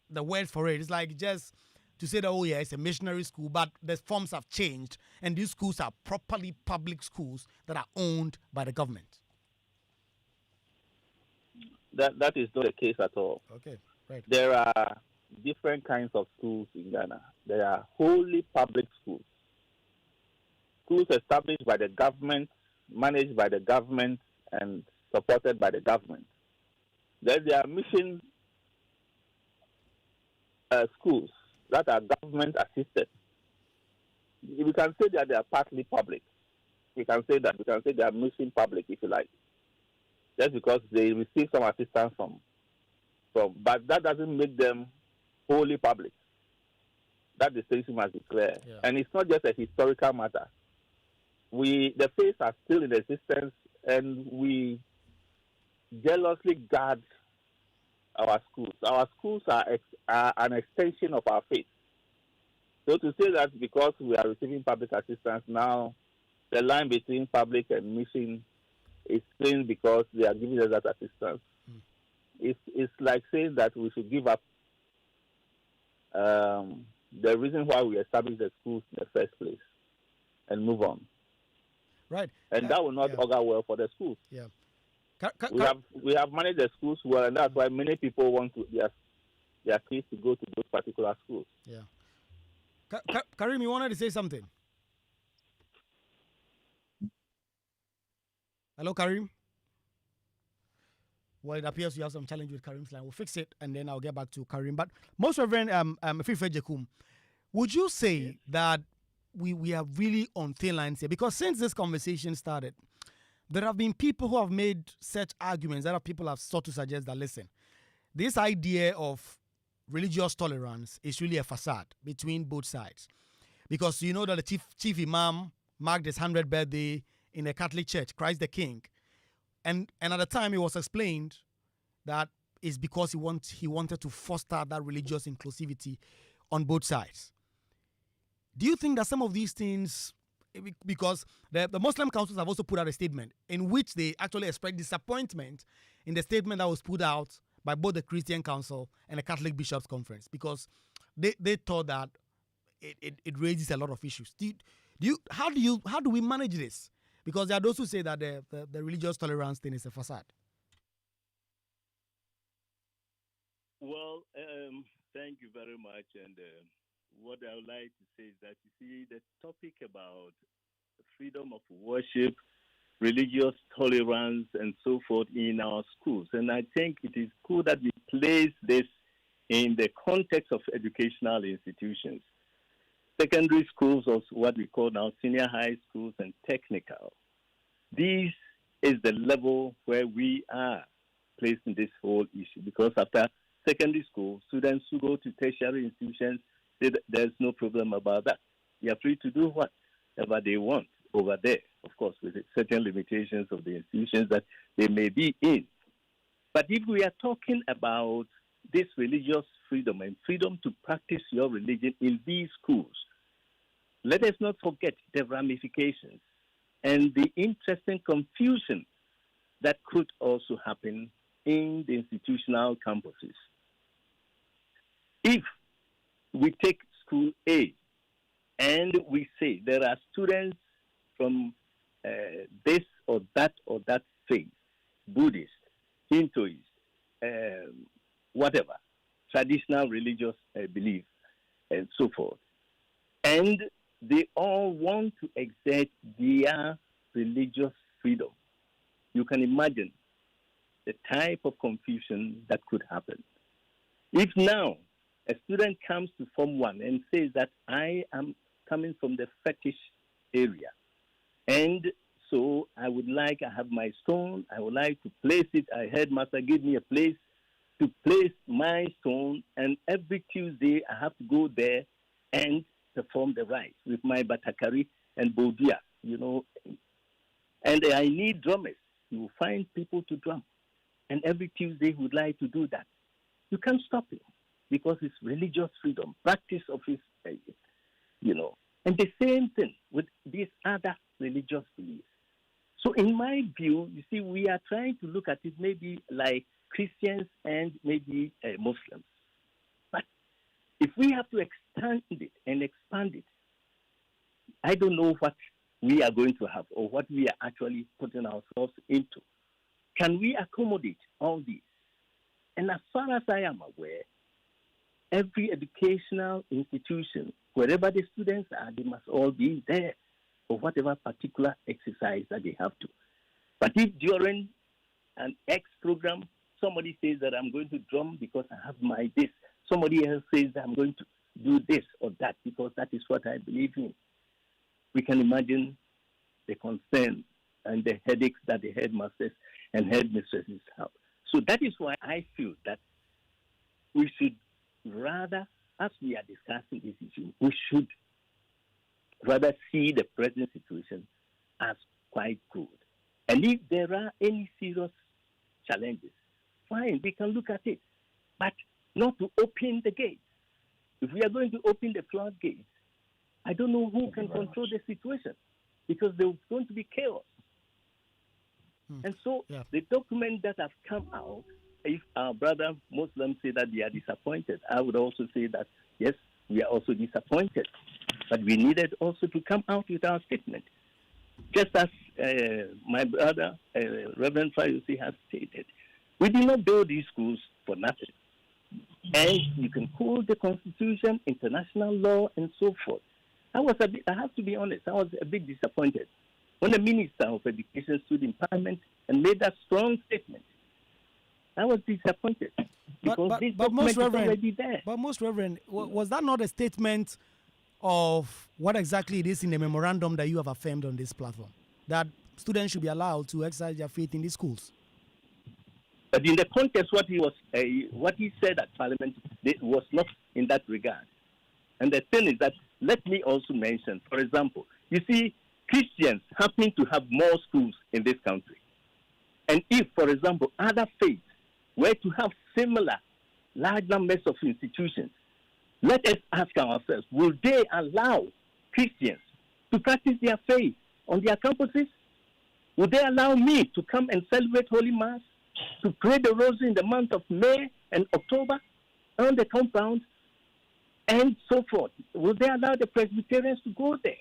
the word for it. It's like just to say that, oh yeah, it's a missionary school, but the forms have changed, and these schools are properly public schools that are owned by the government. That is not the case at all. Okay, right. There are different kinds of schools in Ghana. There are wholly public schools. Schools established by the government, managed by the government, and supported by the government. Then there are mission schools that are government assisted. We can say that they are partly public. We can say they are mission public, if you like. Just because they receive some assistance from, but that doesn't make them wholly public. That distinction must be clear. Yeah. And it's not just a historical matter. The faiths are still in existence, and we jealously guard our schools. Our schools are an extension of our faith. So to say that because we are receiving public assistance now, the line between public and mission is thin because they are giving us that assistance. It's like saying that we should give up the reason why we established the schools in the first place and move on. Right. And that will not augur well for the schools. Yeah. We have managed the schools well, and that's why many people want their kids to go to those particular schools. Yeah. Karim, you wanted to say something? Hello, Karim. Well, it appears you have some challenge with Karim's line. We'll fix it, and then I'll get back to Karim. But Most Reverend Fife Jekum, would you say that we are really on thin lines here? Because since this conversation started, there have been people who have made such arguments that people have sought to suggest that, listen, this idea of religious tolerance is really a facade between both sides. Because you know that the chief imam marked his 100th birthday in a Catholic church, Christ the King. And at the time, it was explained that it's because he wanted to foster that religious inclusivity on both sides. Do you think that some of these things, because the Muslim councils have also put out a statement in which they actually expressed disappointment in the statement that was put out by both the Christian Council and the Catholic Bishops' Conference, because they thought that it raises a lot of issues. How do we manage this? Because there are those who say that the religious tolerance thing is a facade. Well, thank you very much. And what I would like to say is that, you see, the topic about freedom of worship, religious tolerance, and so forth in our schools. And I think it is good that we place this in the context of educational institutions. Secondary schools, or what we call now senior high schools and technical. This is the level where we are placed in this whole issue, because after secondary school, students who go to tertiary institutions, there's no problem about that. They are free to do whatever they want over there, of course, with certain limitations of the institutions that they may be in. But if we are talking about this religious freedom and freedom to practice your religion in these schools, let us not forget the ramifications and the interesting confusion that could also happen in the institutional campuses. If we take school A and we say there are students from this or that faith, Buddhist, Hinduist, whatever, traditional religious belief, and so forth, and they all want to exert their religious freedom, you can imagine the type of confusion that could happen. If now a student comes to Form 1 and says that I am coming from the fetish area, and so I have my stone, I would like to place it, I heard Master give me a place to place my stone, and every Tuesday I have to go there and perform the rites with my batakari and bodia, and I need drummers. You will find people to drum, and every Tuesday he would like to do that. You can't stop him because it's religious freedom, practice of his, and the same thing with these other religious beliefs. So in my view, you see, we are trying to look at it maybe like Christians and maybe Muslims. But if we have to extend it and expand it, I don't know what we are going to have or what we are actually putting ourselves into. Can we accommodate all these? And as far as I am aware, every educational institution, wherever the students are, they must all be there for whatever particular exercise that they have to. But if during an X program, somebody says that I'm going to drum because I have my this, somebody else says that I'm going to do this or that because that is what I believe in, we can imagine the concern and the headaches that the headmasters and headmistresses have. So that is why I feel that we should rather, as we are discussing this issue, we should rather see the present situation as quite good. And if there are any serious challenges, fine, we can look at it, but not to open the gates. If we are going to open the floodgates, I don't know who can control the situation because there's going to be chaos. And so the document that have come out, if our brother Muslims say that they are disappointed, I would also say that, yes, we are also disappointed. But we needed also to come out with our statement. Just as my brother, Reverend Fayose, has stated, we did not build these schools for nothing. And you can quote the Constitution, international law, and so forth. I have to be honest, I was a bit disappointed when the Minister of Education stood in Parliament and made that strong statement. I was disappointed because this document is already there. But Most Reverend, was that not a statement of what exactly it is in the memorandum that you have affirmed on this platform? That students should be allowed to exercise their faith in the schools? But in the context, what he said at Parliament, it was not in that regard. And the thing is that, let me also mention, for example, you see, Christians happen to have more schools in this country. And if, for example, other faiths were to have similar large numbers of institutions, let us ask ourselves, will they allow Christians to practice their faith on their campuses? Will they allow me to come and celebrate Holy Mass, to pray the rosary in the month of May and October on the compound, and so forth? Will they allow the Presbyterians to go there?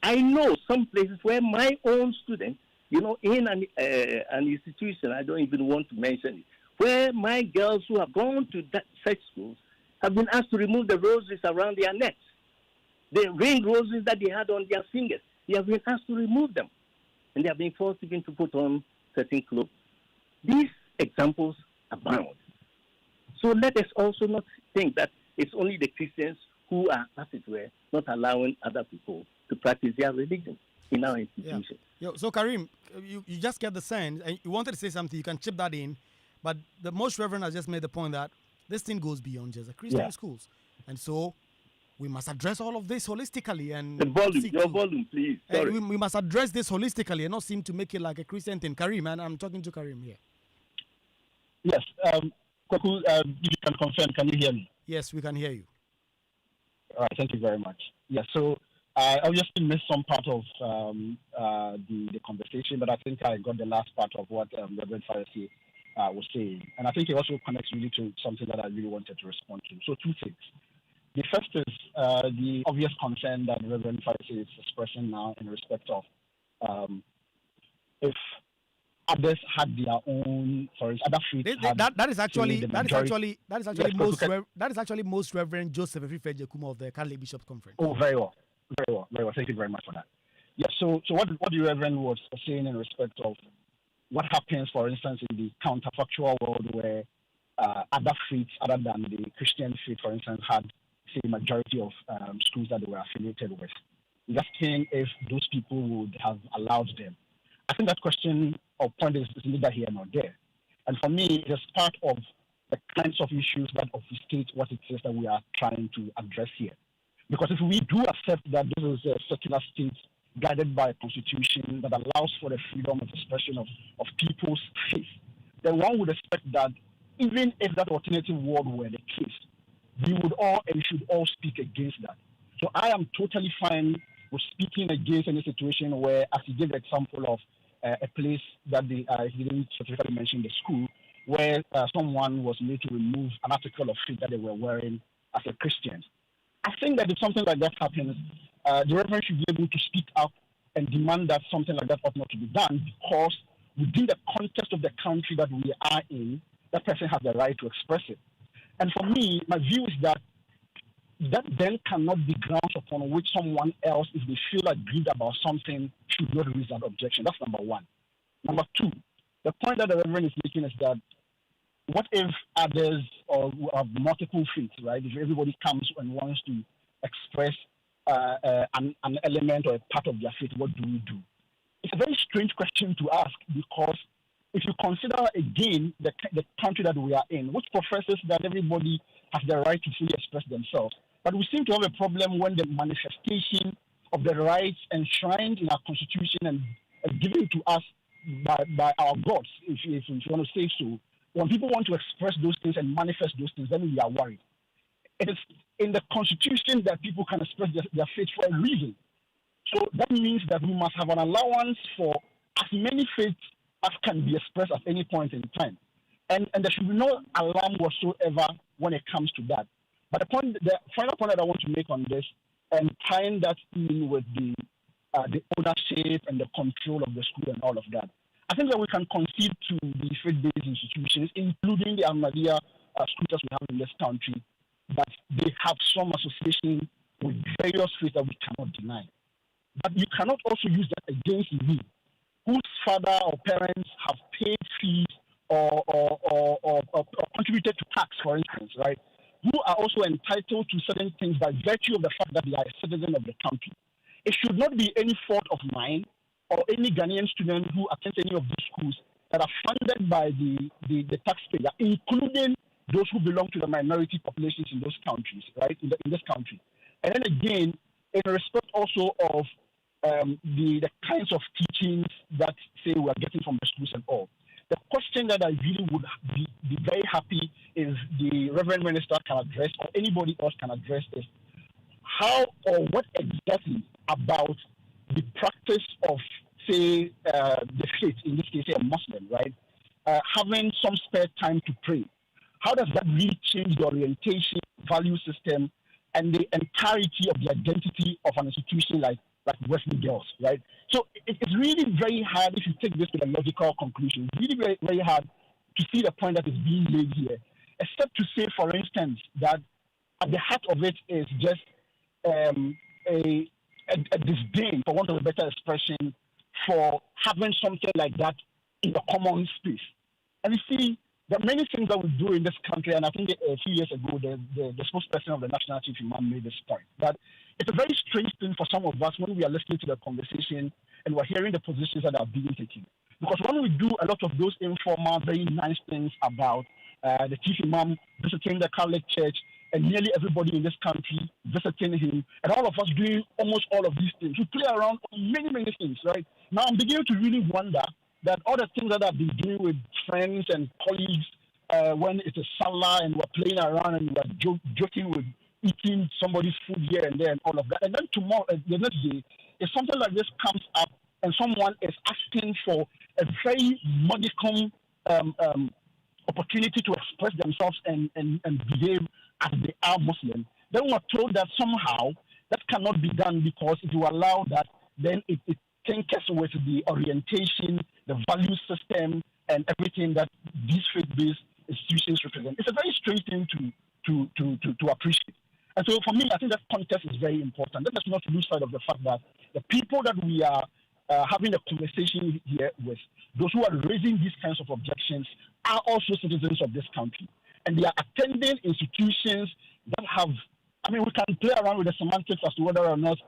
I know some places where my own students, in an institution, I don't even want to mention it, where my girls who have gone to such schools have been asked to remove the roses around their necks. The ring roses that they had on their fingers, they have been asked to remove them. And they have been forced even to put on certain clothes. These examples abound. So let us also not think that it's only the Christians who are, as it were, not allowing other people to practice their religion in our institution. Yeah. So Karim, you just get the sense, and you wanted to say something, you can chip that in, but the Most Reverend has just made the point that this thing goes beyond just the Christian schools. And so we must address all of this holistically. And your volume, please. Sorry. We must address this holistically and not seem to make it like a Christian thing. Karim, and I'm talking to Karim here. Yes. Kwaku, you can confirm, can you hear me? Yes, we can hear you. All right, thank you very much. Yeah, so I obviously missed some part of the conversation, but I think I got the last part of what Reverend Pharisee was saying. And I think it also connects really to something that I really wanted to respond to. So two things. The first is the obvious concern that Reverend Pharisee is expressing now in respect of if others had their own, sorry, other faiths that is actually most Reverend Joseph Efifeje Kuma of the Catholic Bishops Conference. Oh, very well. Thank you very much for that. Yeah. So what the Reverend was saying in respect of what happens, for instance, in the counterfactual world where other faiths other than the Christian faith, for instance, had say majority of schools that they were affiliated with. Just saying if those people would have allowed them. I think that question or point is neither here nor there. And for me, it is part of the kinds of issues that obfuscate what it is that we are trying to address here. Because if we do accept that this is a secular state guided by a constitution that allows for the freedom of expression of people's faith, then one would expect that even if that alternative world were the case, we would all and should all speak against that. So I am totally fine with speaking against any situation where, as he gave the example of a place that he didn't specifically mention the school, where someone was made to remove an article of faith that they were wearing as a Christian. I think that if something like that happens, the Reverend should be able to speak up and demand that something like that ought not to be done, because within the context of the country that we are in, that person has the right to express it. And for me, my view is that then cannot be grounds upon which someone else, if they feel aggrieved about something, should not raise that objection. That's number one. Number two, the point that the Reverend is making is that what if others or have multiple faiths, right? If everybody comes and wants to express an element or a part of their faith, what do we do? It's a very strange question to ask, because if you consider again the country that we are in, which professes that everybody has the right to freely express themselves, but we seem to have a problem when the manifestation of the rights enshrined in our constitution and given to us by our gods, if you want to say so, when people want to express those things and manifest those things, then we are worried. It is in the constitution that people can express their faith for a reason. So that means that we must have an allowance for as many faiths as can be expressed at any point in time. And there should be no alarm whatsoever when it comes to that. But the final point that I want to make on this, and tying that in with the ownership and the control of the school and all of that, I think that we can concede to the faith-based institutions, including the Ahmadiyya schools we have in this country, that they have some association with various faiths that we cannot deny. But you cannot also use that against me, whose father or parents have paid fees or contributed to tax, for instance, right? Who are also entitled to certain things by virtue of the fact that they are a citizen of the country. It should not be any fault of mine or any Ghanaian student who attends any of these schools that are funded by the taxpayer, including those who belong to the minority populations in those countries, right, in this country. And then again, in respect also of the kinds of teachings that, say, we are getting from the schools and all. The question that I really would be very happy is the Reverend Minister can address, or anybody else can address, is how or what exactly about the practice of, say, the faith, in this case, say a Muslim, right, having some spare time to pray. How does that really change the orientation, value system, and the entirety of the identity of an institution like Wesley Girls, right? So it's really very hard, if you take this to a logical conclusion, really very, very hard to see the point that is being made here, except to say, for instance, that at the heart of it is just a disdain, for want of a better expression, for having something like that in the common space. And you see, there are many things that we do in this country, and I think a few years ago, the spokesperson of the National Chief Imam made this point, that it's a very strange thing for some of us when we are listening to the conversation and we're hearing the positions that are being taken. Because when we do a lot of those informal, very nice things about the Chief Imam visiting the Catholic Church, and nearly everybody in this country visiting him, and all of us doing almost all of these things, we play around on many, many things, right? Now I'm beginning to really wonder that all the things that I've been doing with friends and colleagues when it's a Salah and we're playing around and we're joking eating somebody's food here and there and all of that. And then tomorrow, the next day, if something like this comes up and someone is asking for a very modicum opportunity to express themselves and behave as they are Muslim, then we're told that somehow that cannot be done because if you allow that, then it tinkers with the orientation, the value system, and everything that these faith-based institutions represent. It's a very strange thing to appreciate. And so for me, I think that context is very important. Let us not lose sight of the fact that the people that we are having a conversation here with, those who are raising these kinds of objections, are also citizens of this country. And they are attending institutions that have, I mean, we can play around with the semantics as to whether or not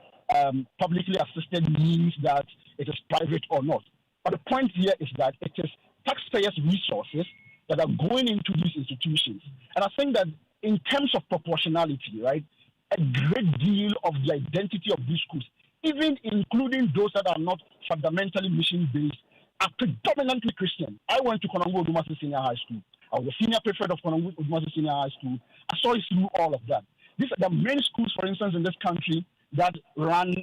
publicly assisted means that it is private or not. But the point here is that it is taxpayers' resources that are going into these institutions. And I think that in terms of proportionality, right, a great deal of the identity of these schools, even including those that are not fundamentally mission-based, are predominantly Christian. I went to Konongo Odumasi Senior High School. I was the senior prefect of Konongo Odumasi Senior High School. I saw it through all of that. These are the main schools, for instance, in this country that run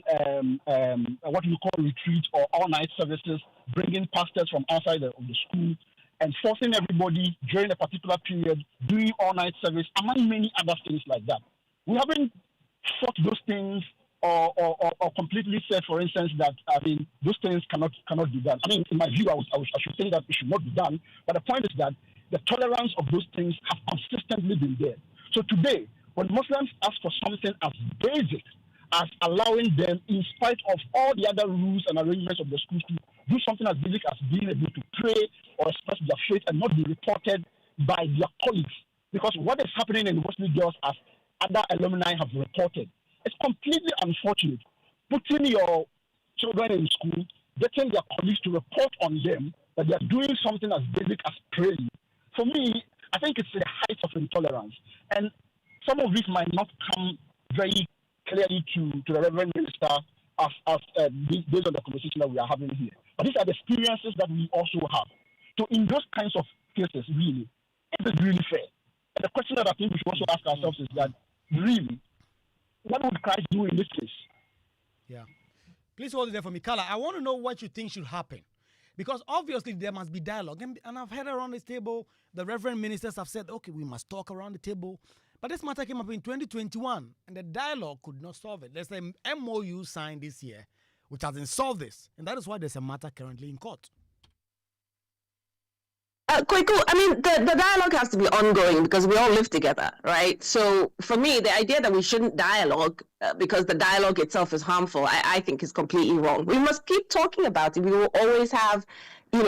what we call retreats or all-night services, bringing pastors from outside of the school and forcing everybody during a particular period doing all-night service, among many other things like that. We haven't fought those things or completely said, for instance, that, I mean, those things cannot be done. I mean, in my view, I should say that it should not be done. But the point is that the tolerance of those things have consistently been there. So today, when Muslims ask for something as basic as allowing them, in spite of all the other rules and arrangements of the school, to do something as basic as being able to pray or express their faith and not be reported by their colleagues. Because what is happening in Wesley Girls, as other alumni have reported, it's completely unfortunate. Putting your children in school, getting their colleagues to report on them that they are doing something as basic as praying. For me, I think it's the height of intolerance. And some of this might not come very clearly to the Reverend Minister based on the conversation that we are having here. But these are the experiences that we also have. So in those kinds of cases, really, is it really fair? And the question that I think we should also ask ourselves is that, really, what would Christ do in this case? Yeah. Please hold it there for me. Carla, I want to know what you think should happen. Because obviously there must be dialogue. And I've heard around this table, the Reverend Ministers have said, okay, we must talk around the table. But this matter came up in 2021, and the dialogue could not solve it. There's an MOU signed this year, which hasn't solved this. And that is why there's a matter currently in court. Kwaku, I mean, the dialogue has to be ongoing because we all live together, right? So for me, the idea that we shouldn't dialogue because the dialogue itself is harmful, I think is completely wrong. We must keep talking about it. We will always have,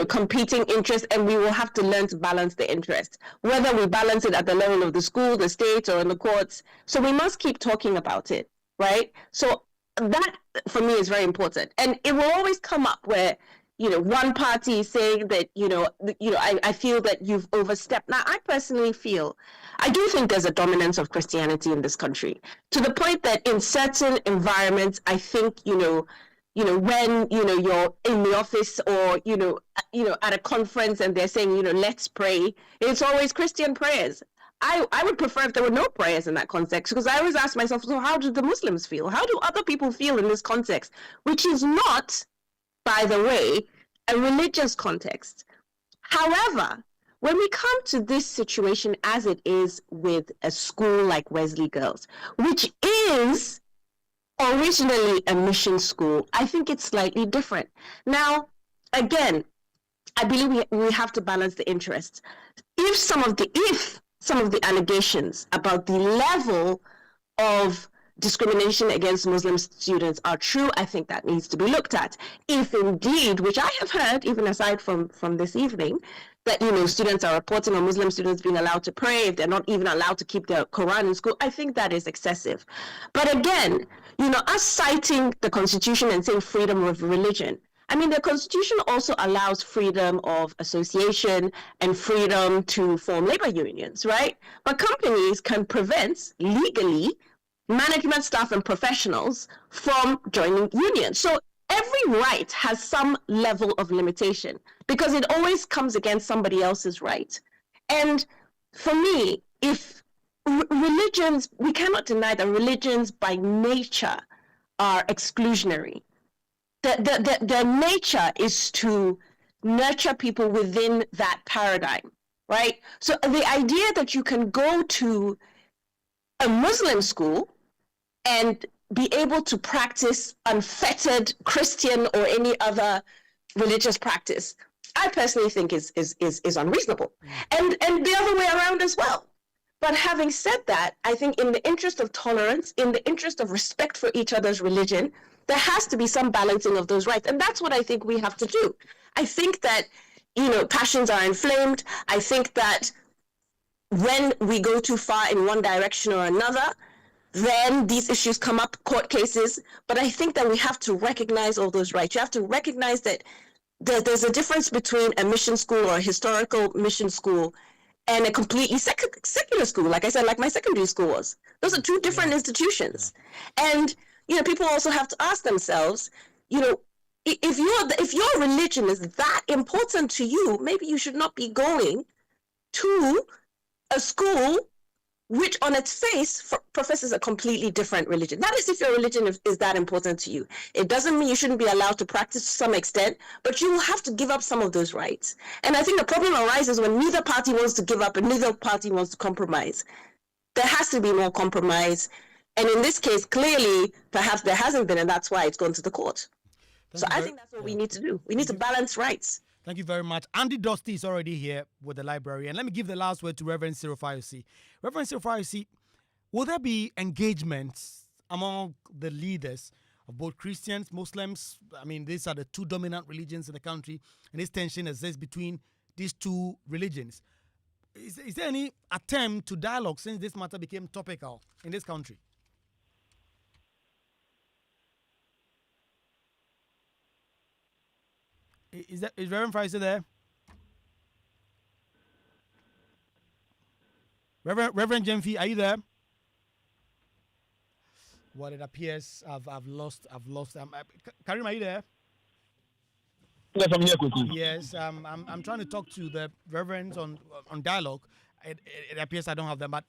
competing interests, and we will have to learn to balance the interests, whether we balance it at the level of the school, the state, or in the courts. So we must keep talking about it, right? So that, for me, is very important. And it will always come up where, one party is saying that, I feel that you've overstepped. Now, I personally feel, I do think there's a dominance of Christianity in this country, to the point that in certain environments, I think, when, you're in the office or, at a conference and they're saying, let's pray, it's always Christian prayers. I would prefer if there were no prayers in that context, because I always ask myself, so how do the Muslims feel? How do other people feel in this context? Which is not, by the way, a religious context. However, when we come to this situation as it is with a school like Wesley Girls, which is originally a mission school, I think it's slightly different. Now, again, I believe we have to balance the interests. If some of the allegations about the level of discrimination against Muslim students are true, I think that needs to be looked at. If indeed, which I have heard, even aside from this evening, that students are reporting on Muslim students being allowed to pray, if they're not even allowed to keep their Quran in school, I think that is excessive. But again, us citing the Constitution and saying freedom of religion, I mean, the Constitution also allows freedom of association and freedom to form labor unions, right? But companies can prevent legally management staff and professionals from joining unions. So every right has some level of limitation because it always comes against somebody else's right. And for me, if religions, we cannot deny that religions by nature are exclusionary. Their nature is to nurture people within that paradigm, right? So the idea that you can go to a Muslim school and be able to practice unfettered Christian or any other religious practice, I personally think is unreasonable. And the other way around as well. But having said that, I think in the interest of tolerance, in the interest of respect for each other's religion, there has to be some balancing of those rights. And that's what I think we have to do. I think that, passions are inflamed. I think that when we go too far in one direction or another, then these issues come up, court cases. But I think that we have to recognize all those rights. You have to recognize that there's a difference between a mission school or a historical mission school and a completely secular school, like I said, like my secondary school was. Those are two different institutions. And, people also have to ask themselves, if your religion is that important to you, maybe you should not be going to a school which on its face professes a completely different religion. That is if your religion is that important to you. It doesn't mean you shouldn't be allowed to practice to some extent, but you will have to give up some of those rights. And I think the problem arises when neither party wants to give up and neither party wants to compromise. There has to be more compromise. And in this case, clearly, perhaps there hasn't been, and that's why it's gone to the court. I think that's what we need to do. We need to balance rights. Thank you very much. Andy Dusty is already here with the library. And let me give the last word to Reverend Cyril Fayose. Reverend Cyril Fayose, will there be engagements among the leaders of both Christians, Muslims? I mean, these are the two dominant religions in the country, and this tension exists between these two religions. Is there any attempt to dialogue since this matter became topical in this country? Is Reverend Fayose there? Reverend Jemfi, are you there? What it appears, I've lost. Karim, are you there? Yes, I'm here quickly. Yes, I'm trying to talk to the reverends on dialogue. It appears I don't have them. But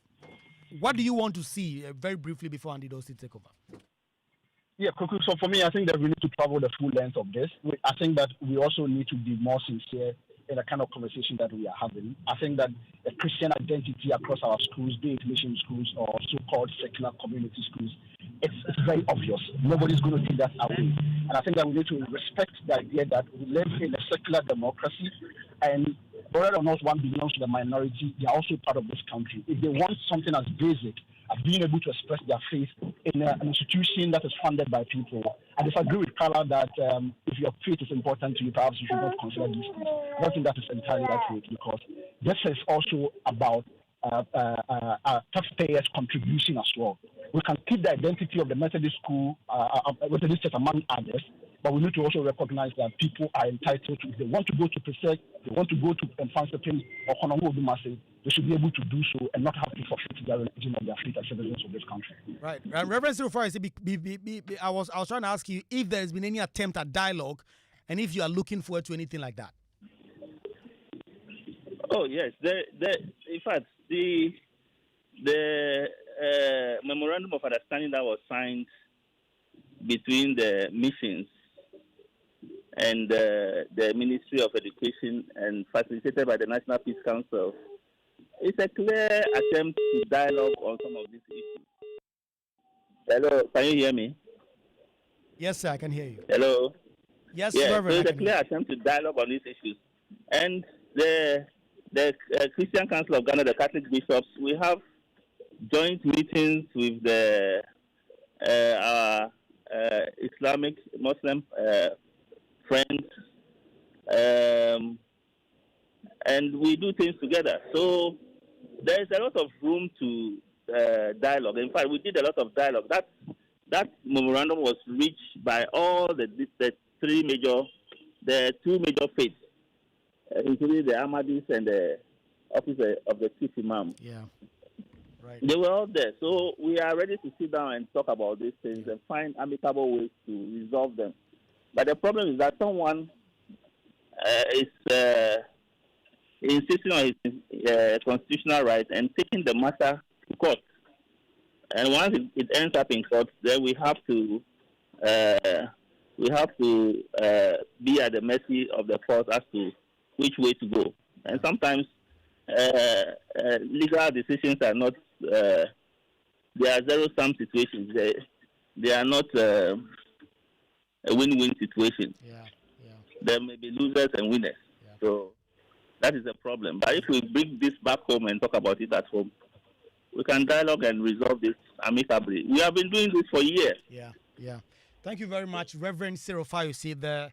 what do you want to see, very briefly, before Andy Dossi take over? Yeah, so for me, I think that we need to travel the full length of this. I think that we also need to be more sincere in the kind of conversation that we are having. I think that the Christian identity across our schools, be it mission schools or so-called secular community schools, it's very obvious. Nobody's going to take that away. And I think that we need to respect the idea that we live in a secular democracy, and whether or not one belongs to the minority, they are also part of this country. If they want something as basic as being able to express their faith in an institution that is funded by people, I disagree with Carla that if your faith is important to you, perhaps you should not consider these things. I don't think that is entirely accurate, because this is also about taxpayers' contribution as well. We can keep the identity of the Methodist school, Methodist church among others, but we need to also recognize that people are entitled to, if they want to go to Presec, they want to go to Enfansepin or Konongo Odumase, they should be able to do so and not have to forfeit their religion and their faith as citizens of this country. Right. Reverend Cyril Fayose, I was trying to ask you if there has been any attempt at dialogue and if you are looking forward to anything like that. Oh, yes. In fact, the memorandum of understanding that was signed between the missions and the Ministry of Education and facilitated by the National Peace Council, it's a clear attempt to dialogue on some of these issues. Hello, can you hear me? Yes, sir, I can hear you. Hello? Yes, yeah, Reverend. So it's a clear attempt to dialogue on these issues. And the Christian Council of Ghana, the Catholic bishops, we have joint meetings with the Islamic Muslim friends, and we do things together. So there is a lot of room to dialogue. In fact, we did a lot of dialogue. That memorandum was reached by all the two major faiths, including the Ahmadis and the office of the Chief Imam. Yeah. Right. They were all there. So we are ready to sit down and talk about these things and find amicable ways to resolve them. But the problem is that someone is insisting on his constitutional right and taking the matter court. And once it ends up in court, then we have to be at the mercy of the court as to which way to go. And sometimes legal decisions are not. They are zero-sum situations. They are not a win-win situation. There may be losers and winners. So that is a problem. But if we bring this back home and talk about it at home, we can dialogue and resolve this amicably. We have been doing this for years. Yeah. Thank you very much, Reverend Cyril Fayose, the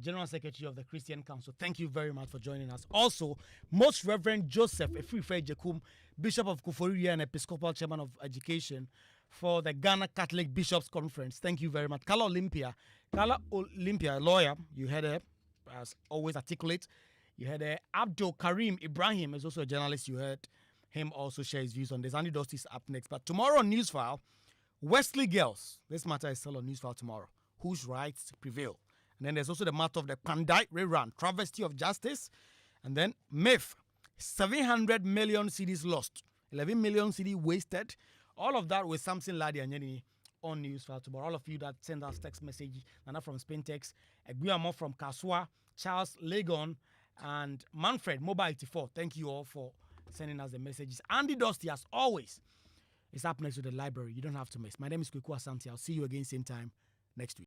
General Secretary of the Christian Council. Thank you very much for joining us. Also, Most Reverend Joseph Efrife Jekum, Bishop of Kufuria and Episcopal Chairman of Education for the Ghana Catholic Bishops Conference. Thank you very much. Kala Olympia, a lawyer, you heard her, as always articulate. You heard her. Abdul Karim Ibrahim is also a journalist. You heard him also share his views on this. Andy Dusty is up next. But tomorrow on Newsfile, Wesley Girls. This matter is still on Newsfile tomorrow. Whose rights prevail? And then there's also the matter of the Pandai rerun, travesty of justice. And then myth, 700 million CDs lost, 11 million CD wasted. All of that with Samson Ladi and Yenini on Newsfile tomorrow. All of you that send us text message, Nana from Spintex, Eguamo from Kaswa, Charles Legon, and Manfred, Mobile 84. Thank you all for sending us the messages. Andy Dusty, as always, is up next to the library. You don't have to miss. My name is Kwaku Asante. I'll see you again same time next week.